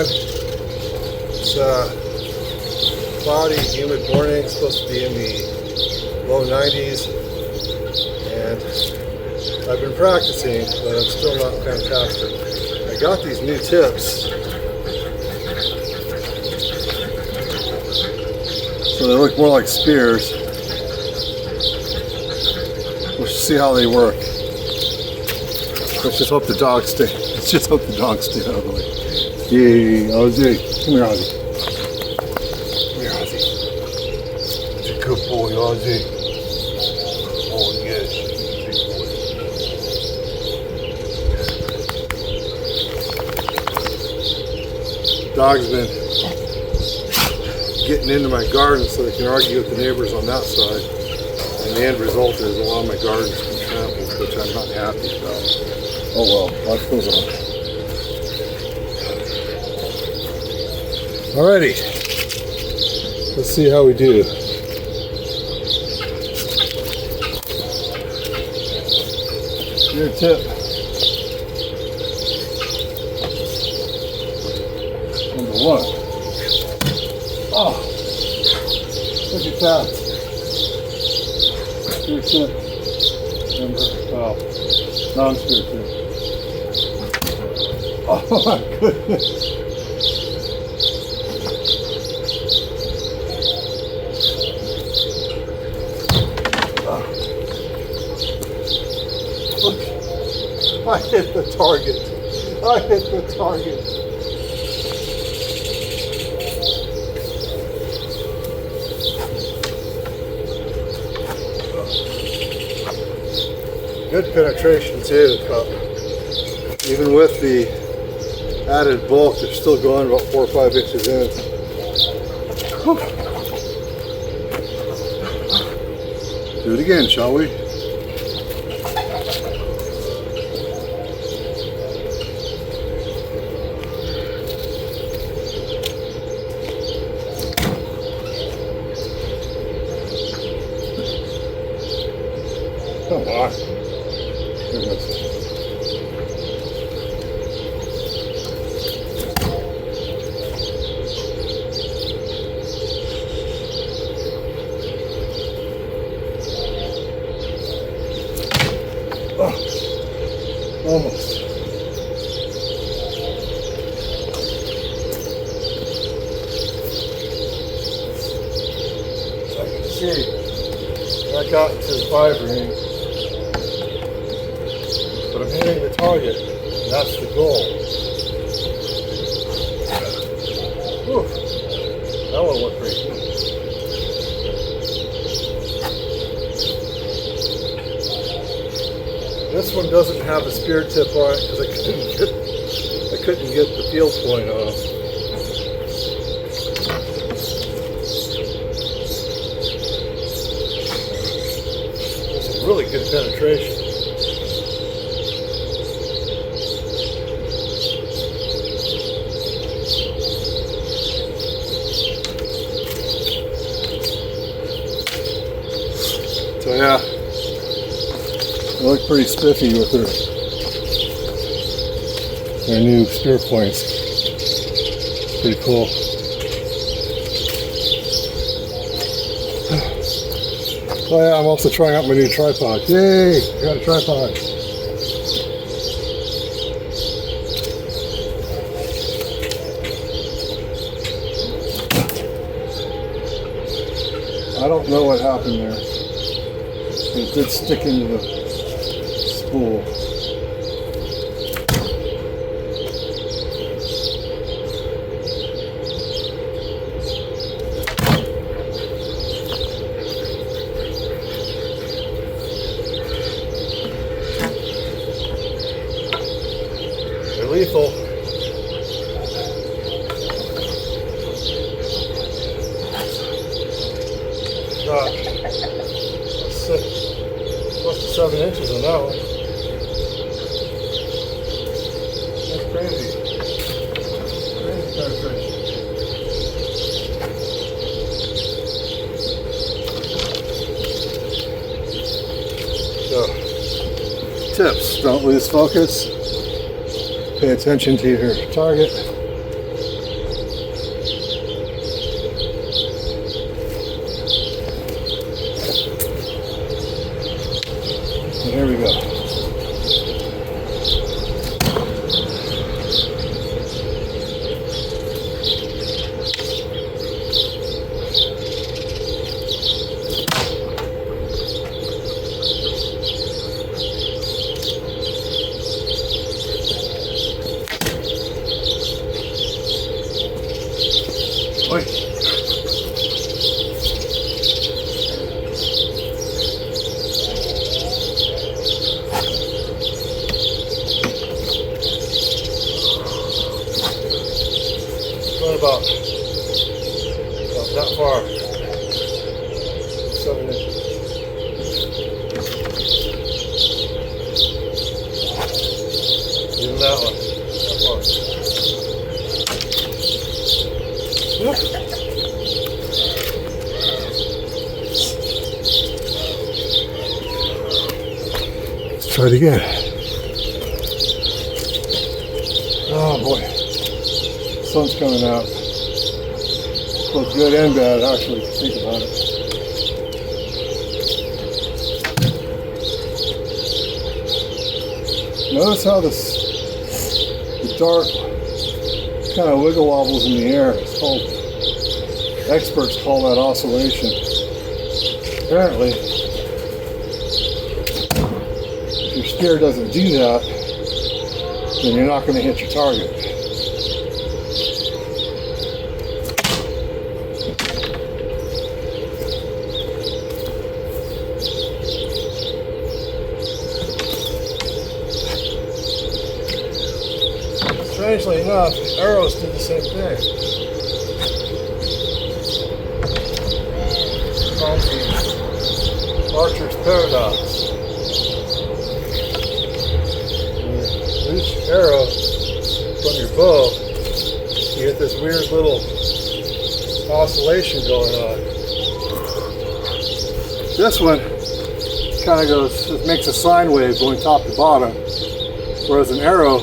going. It's cloudy, humid morning. It's supposed to be in the low 90s. And I've been practicing, but I'm still not fantastic. I got these new tips. So they look more like spears. We'll see how they work. Let's just hope the dogs stay. Let's just hope the dogs stay out of the way. Yay, Ozzy. Come here, Ozzy. Come here, Ozzy. It's a good boy, Ozzy. Oh, yes. Big boy. Dog's been getting into my garden so they can argue with the neighbors on that side. And the end result is a lot of my garden's been trampled, which I'm not happy about. Oh well, life goes on. Alrighty, let's see how we do. Your tip. Number 1. Oh, look at that. Spear tip. Number, well, non-spear tip. Oh my goodness. Look, I hit the target. I hit the target. Good penetration too, the cup. Even with the added bulk, they're still going about 4 or 5 inches in. Whew. Do it again, shall we? Come on. Goodness. Oh, almost. So I can see I got into the 5 ring. But I'm hitting the target, and that's the goal. Whew. That one went pretty good. This one doesn't have a spear tip on it because I couldn't get the field point off. It's a really good penetration. So yeah, they look pretty spiffy with their new spear points. Pretty cool. Oh yeah, I'm also trying out my new tripod. Yay! I got a tripod. I don't know what happened there. It did stick into the spool. They're lethal. Close to 7 inches on that one. That's crazy. Crazy penetration. So, tips: don't lose focus. Pay attention to your target. There we go. Oi. About that far, 7 inches. Even that one, that far. Yep. Let's try it again. Oh boy. Sun's coming out. Both good and bad, actually, if you think about it. Notice how the dart kind of wiggle wobbles in the air. It's called, experts call that oscillation. Apparently, if your spear doesn't do that, then you're not going to hit your target. Strangely enough, arrows do the same thing. It's called the Archer's Paradox. When you loose your arrow from your bow, you get this weird little oscillation going on. This one kind of goes, it makes a sine wave going top to bottom, whereas an arrow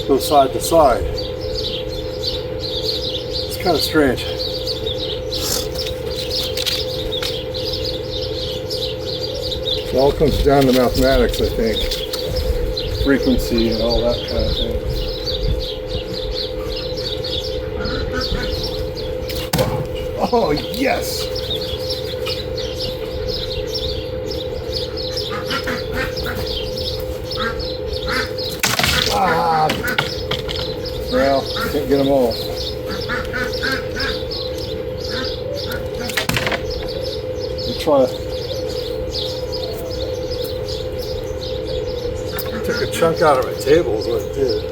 goes side to side. It's kind of strange. It all comes down to mathematics, I think. Frequency and all that kind of thing. Oh, yes! Ah! Well, can't get them all. You try. Took a chunk out of my table is what it did.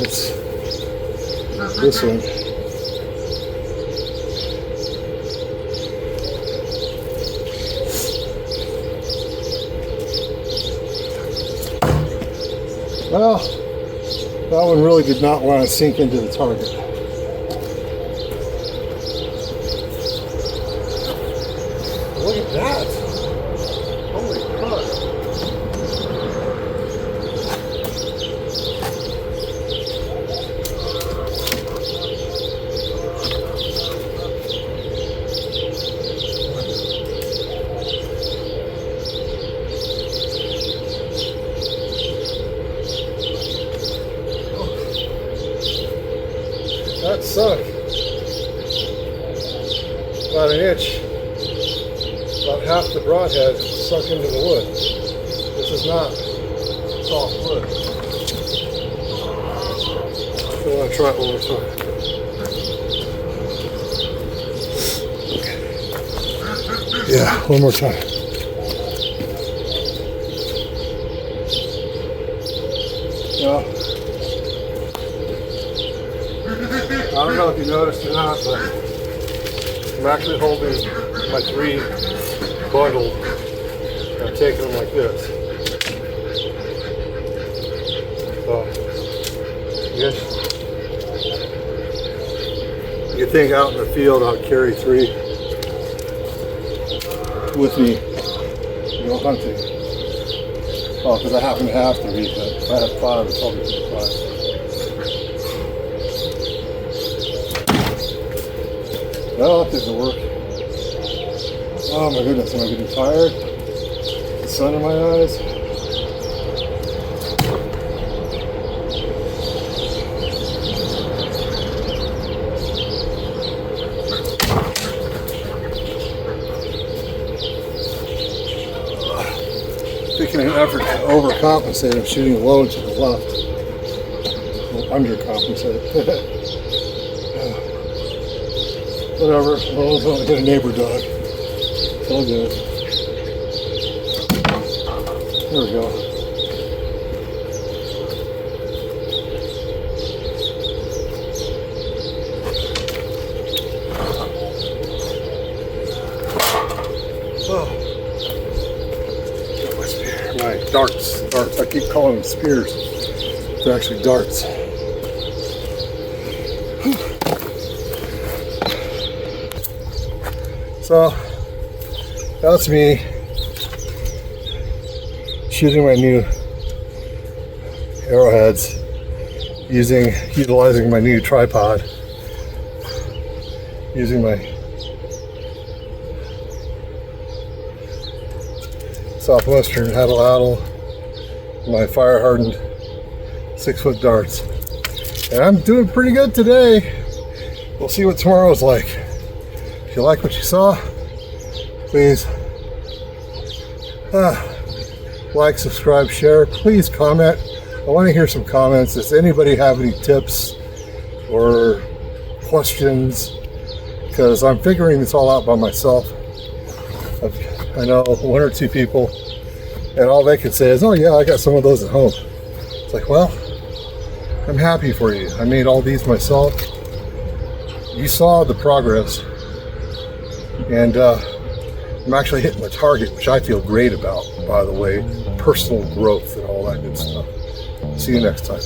It's this one. Well, that one really did not want to sink into the target. Look at that! Holy crap! That sunk about an inch, about half the broadhead sunk into the wood. This is not soft wood. I want to try it one more time. Yeah, one more time. Yeah. I don't know if you noticed or not, but I'm actually holding my 3 bundled and I'm taking them like this. So, yes, you think out in the field I'll carry 3 with me, you know, hunting. Oh, because I happen to have 3, but if I had 5, I'd probably take 5. Well, that didn't work. Oh my goodness, am I getting tired? The sun in my eyes. Making an effort to overcompensate. I'm shooting low to the left. Or undercompensate. Whatever. Well, as long as I get a neighbor dog. It's all good. There we go. Oh. Got my spear. My darts. Darts. I keep calling them spears. They're actually darts. So that's me shooting my new arrowheads, utilizing my new tripod, using my Southwestern Atlatl, my fire hardened 6-foot darts. And I'm doing pretty good today. We'll see what tomorrow's like. If you like what you saw, please like, subscribe, share. Please comment. I want to hear some comments. Does anybody have any tips or questions? Because I'm figuring this all out by myself. I know one or two people, and all they can say is, oh yeah, I got some of those at home. It's like, well, I'm happy for you. I made all these myself. You saw the progress. And I'm actually hitting my target, which I feel great about, by the way. Personal growth and all that good stuff. See you next time.